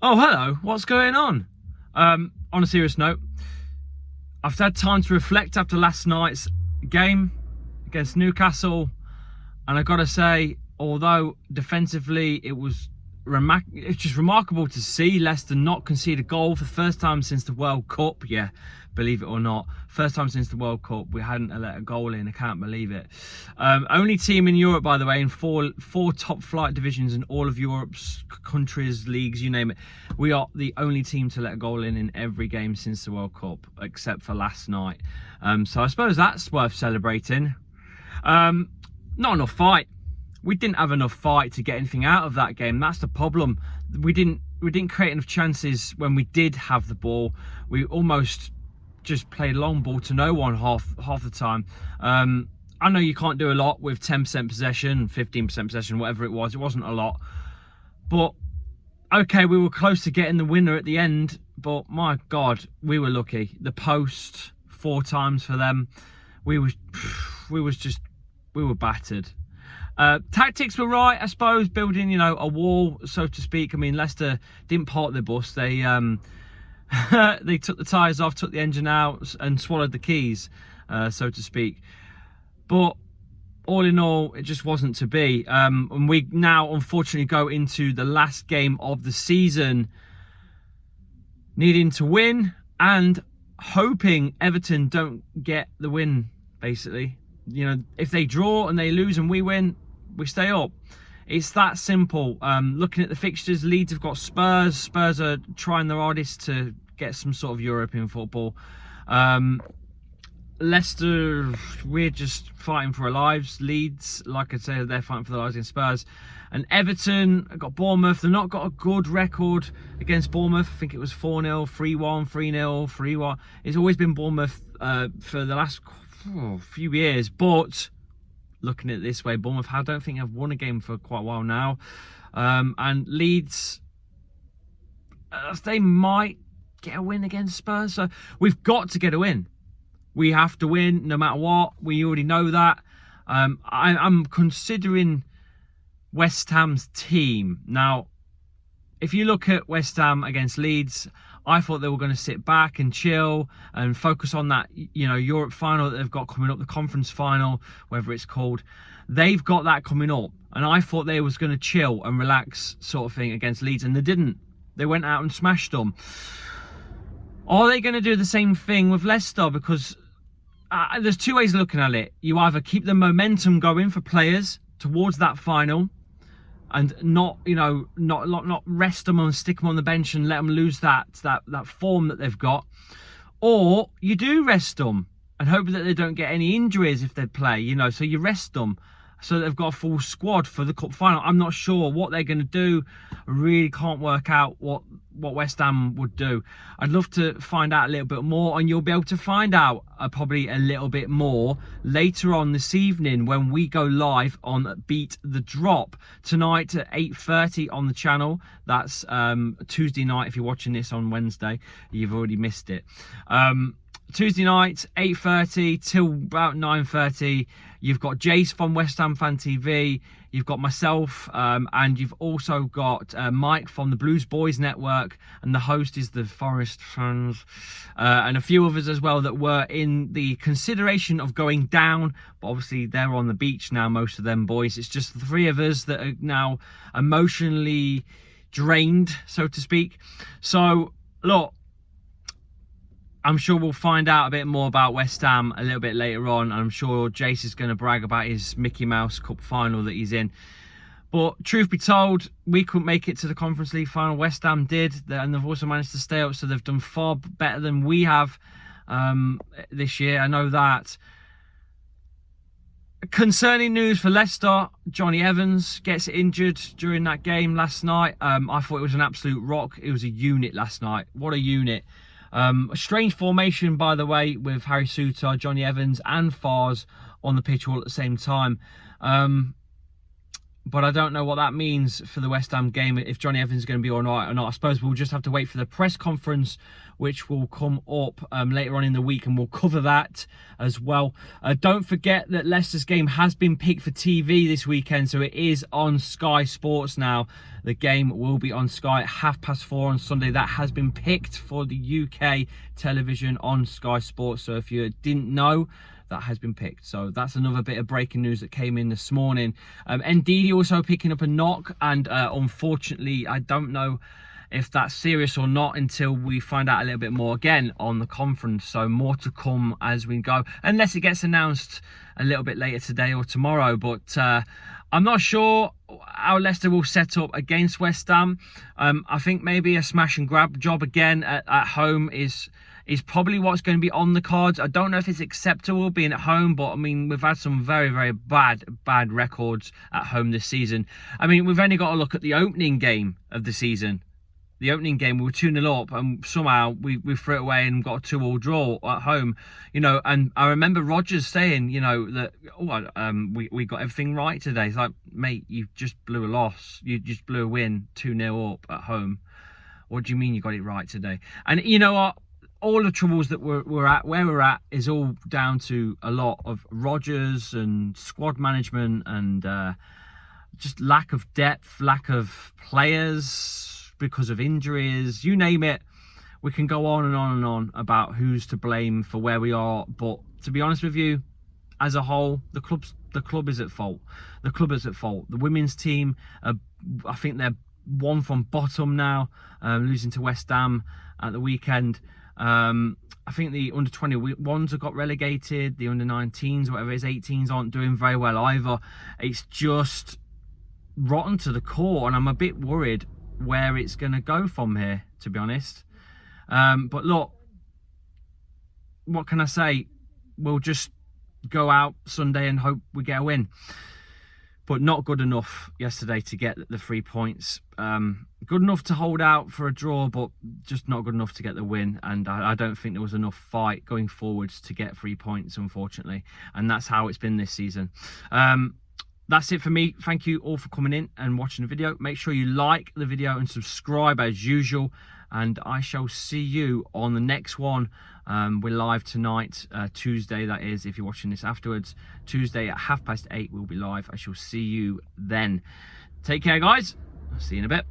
Oh, hello. What's going on? On a serious note, I've had time to reflect after last night's game against Newcastle, and I gotta say, although defensively it was it's just remarkable to see Leicester not concede a goal for the first time since the World Cup. Yeah, believe it or not, first time since the World Cup we hadn't let a goal in. I can't believe it. Only team in Europe, by the way, in four top flight divisions in all of Europe's countries, leagues, you name it. We are the only team to let a goal in every game since the World Cup, except for last night. So I suppose that's worth celebrating. Not enough fight. We didn't have enough fight to get anything out of that game. That's the problem. We didn't create enough chances when we did have the ball. We almost just played long ball to no one half the time. I know you can't do a lot with 10% possession, 15% possession, whatever it was. It wasn't a lot. But okay, we were close to getting the winner at the end, but my God, we were lucky. The post 4 times for them. We were battered. Tactics were right, I suppose, building, a wall, so to speak. I mean, Leicester didn't park their bus. They they took the tyres off, took the engine out, and swallowed the keys, so to speak. But all in all, it just wasn't to be. And we now, unfortunately, go into the last game of the season needing to win and hoping Everton don't get the win, basically. If they draw and they lose and we win, we stay up. It's that simple. Looking at the fixtures, Leeds have got Spurs. Spurs are trying their hardest to get some sort of European football. Leicester, we're just fighting for our lives. Leeds, like I said, they're fighting for their lives against Spurs. And Everton got Bournemouth. They've not got a good record against Bournemouth. I think it was 4-0, 3-1, 3-0, 3-1. It's always been Bournemouth for the last few years. But looking at it this way, Bournemouth, I don't think I've won a game for quite a while now. And Leeds, they might get a win against Spurs. So we've got to get a win. We have to win no matter what. We already know that. I'm considering West Ham's team. Now, if you look at West Ham against Leeds, I thought they were going to sit back and chill and focus on that, Europe final that they've got coming up, the conference final, whatever it's called. They've got that coming up. And I thought they was going to chill and relax sort of thing against Leeds, and they didn't. They went out and smashed them. Are they going to do the same thing with Leicester? Because there's 2 ways of looking at it. You either keep the momentum going for players towards that final, and not rest them and stick them on the bench and let them lose that form that they've got, or you do rest them and hope that they don't get any injuries if they play. So you rest them so they've got a full squad for the cup final. I'm not sure what they're going to do. I really can't work out what West Ham would do. I'd love to find out a little bit more, and you'll be able to find out probably a little bit more later on this evening when we go live on Beat the Drop tonight at 8:30 on the channel. That's Tuesday night. If you're watching this on Wednesday, you've already missed it. Tuesday night, 8:30 till about 9:30. You've got Jace from West Ham Fan TV. You've got myself, and you've also got Mike from the Blues Boys Network, and the host is the Forest Fans, and a few others as well that were in the consideration of going down, but obviously they're on the beach now, most of them boys. It's just the 3 of us that are now emotionally drained, so to speak. So, look, I'm sure we'll find out a bit more about West Ham a little bit later on. I'm sure Jace is going to brag about his Mickey Mouse Cup final that he's in. But truth be told, we couldn't make it to the Conference League final. West Ham did, and they've also managed to stay up, so they've done far better than we have this year. I know that. Concerning news for Leicester, Johnny Evans gets injured during that game last night. I thought it was an absolute rock. It was a unit last night. What a unit. A strange formation, by the way, with Harry Souttar, Johnny Evans and Fars on the pitch all at the same time. but I don't know what that means for the West Ham game, if Johnny Evans is going to be all right or not. I suppose we'll just have to wait for the press conference, which will come up later on in the week, and we'll cover that as well. Don't forget that Leicester's game has been picked for TV this weekend, so it is on Sky Sports now. The game will be on Sky at 4:30 on Sunday. That has been picked for the UK television on Sky Sports, so if you didn't know, that has been picked. So that's another bit of breaking news that came in this morning. Ndidi also picking up a knock, and unfortunately I don't know if that's serious or not until we find out a little bit more again on the conference. So more to come as we go, unless it gets announced a little bit later today or tomorrow. But I'm not sure how Leicester will set up against West Ham. I think maybe a smash and grab job again at home is probably what's going to be on the cards. I don't know if it's acceptable being at home, but I mean, we've had some very, very bad records at home this season. I mean, we've only got to look at the opening game of the season. The opening game, we were 2-0 up, and somehow we threw it away and got a 2-2 draw at home. You know, and I remember Rodgers saying, you know, that we got everything right today. It's like, mate, you just blew a loss. You just blew a win, 2-0 up at home. What do you mean you got it right today? And you know what? All the troubles that we're at, where we're at, is all down to a lot of Rodgers and squad management and just lack of depth, lack of players because of injuries, you name it. We can go on and on and on about who's to blame for where we are, but to be honest with you, as a whole, the club is at fault. The club is at fault. The women's team, I think they're one from bottom now, losing to West Ham at the weekend. I think the under 21s have got relegated, the under 19s, whatever it is, 18s aren't doing very well either. It's just rotten to the core, and I'm a bit worried where it's going to go from here, to be honest. But look, what can I say? We'll just go out Sunday and hope we get a win. But not good enough yesterday to get the 3 points. Good enough to hold out for a draw, but just not good enough to get the win. And I don't think there was enough fight going forwards to get 3 points, unfortunately. And that's how it's been this season. That's it for me. Thank you all for coming in and watching the video. Make sure you like the video and subscribe as usual. And I shall see you on the next one. We're live tonight, Tuesday, that is, if you're watching this afterwards. Tuesday at 8:30 we'll be live. I shall see you then. Take care, guys. I'll see you in a bit.